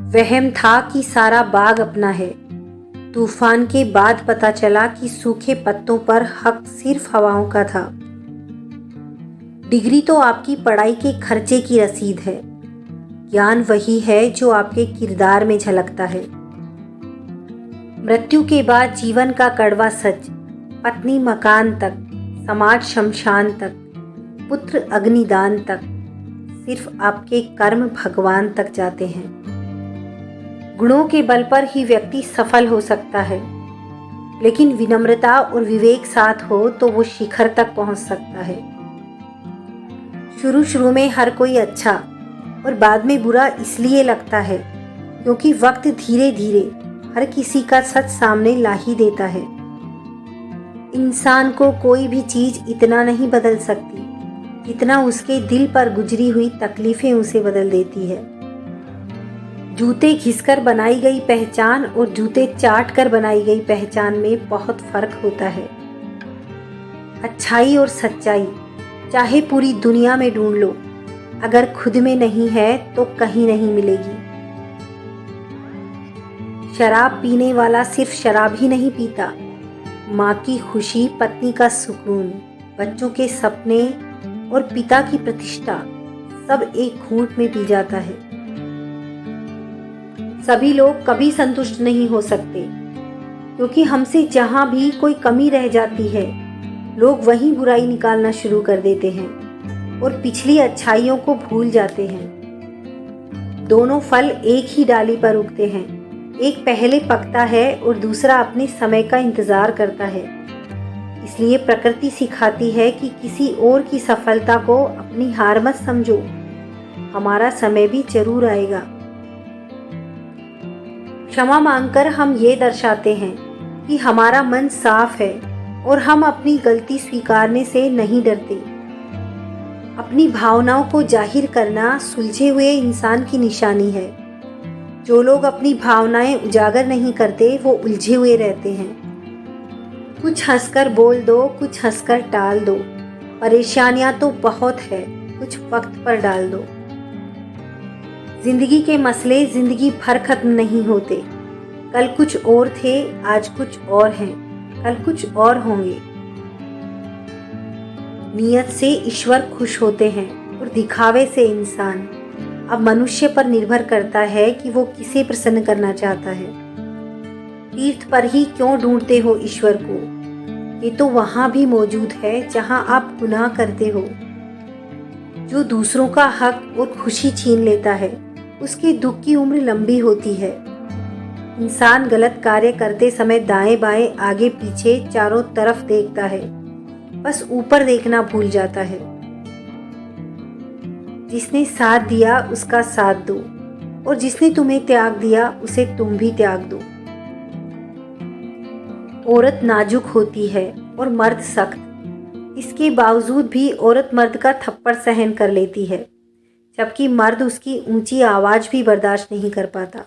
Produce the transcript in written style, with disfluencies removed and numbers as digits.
वहम था कि सारा बाग अपना है। तूफान के बाद पता चला कि सूखे पत्तों पर हक सिर्फ हवाओं का था। डिग्री तो आपकी पढ़ाई के खर्चे की रसीद है। ज्ञान वही है जो आपके किरदार में झलकता है। मृत्यु के बाद जीवन का कड़वा सच, पत्नी मकान तक, समाज शमशान तक, पुत्र अग्निदान तक, सिर्फ आपके कर्म भगवान तक जाते हैं। गुणों के बल पर ही व्यक्ति सफल हो सकता है, लेकिन विनम्रता और विवेक साथ हो तो वो शिखर तक पहुंच सकता है। शुरू में हर कोई अच्छा और बाद में बुरा इसलिए लगता है क्योंकि वक्त धीरे धीरे हर किसी का सच सामने ला ही देता है। इंसान को कोई भी चीज इतना नहीं बदल सकती जितना उसके दिल पर गुजरी हुई तकलीफें उसे बदल देती है। जूते घिसकर बनाई गई पहचान और जूते चाट कर बनाई गई पहचान में बहुत फर्क होता है। अच्छाई और सच्चाई चाहे पूरी दुनिया में ढूंढ लो, अगर खुद में नहीं है तो कहीं नहीं मिलेगी। शराब पीने वाला सिर्फ शराब ही नहीं पीता, माँ की खुशी, पत्नी का सुकून, बच्चों के सपने और पिता की प्रतिष्ठा सब एक घूंट में पी जाता है। सभी लोग कभी संतुष्ट नहीं हो सकते क्योंकि हमसे जहाँ भी कोई कमी रह जाती है लोग वहीं बुराई निकालना शुरू कर देते हैं और पिछली अच्छाइयों को भूल जाते हैं। दोनों फल एक ही डाली पर उगते हैं, एक पहले पकता है और दूसरा अपने समय का इंतजार करता है। इसलिए प्रकृति सिखाती है कि किसी और की सफलता को अपनी हार मत समझो, हमारा समय भी जरूर आएगा। क्षमा मांगकर हम ये दर्शाते हैं कि हमारा मन साफ है और हम अपनी गलती स्वीकारने से नहीं डरते। अपनी भावनाओं को जाहिर करना सुलझे हुए इंसान की निशानी है। जो लोग अपनी भावनाएं उजागर नहीं करते वो उलझे हुए रहते हैं। कुछ हंसकर बोल दो, कुछ हंसकर टाल दो, परेशानियां तो बहुत है, कुछ वक्त पर डाल दो। जिंदगी के मसले जिंदगी भर खत्म नहीं होते। कल कुछ और थे, आज कुछ और हैं, कल कुछ और होंगे। नियत से ईश्वर खुश होते हैं और दिखावे से इंसान। अब मनुष्य पर निर्भर करता है कि वो किसे प्रसन्न करना चाहता है। तीर्थ पर ही क्यों ढूंढते हो ईश्वर को? ये तो वहां भी मौजूद है जहां आप गुनाह करते हो। जो दूसरों का हक और खुशी छीन लेता है उसके दुख की उम्र लंबी होती है। इंसान गलत कार्य करते समय दाएं बाएं आगे पीछे चारों तरफ देखता है, बस ऊपर देखना भूल जाता है। जिसने साथ दिया उसका साथ दो और जिसने तुम्हें त्याग दिया उसे तुम भी त्याग दो। औरत नाजुक होती है और मर्द सख्त। इसके बावजूद भी औरत मर्द का थप्पड़ सहन कर लेती है, जबकि मर्द उसकी ऊंची आवाज भी बर्दाश्त नहीं कर पाता।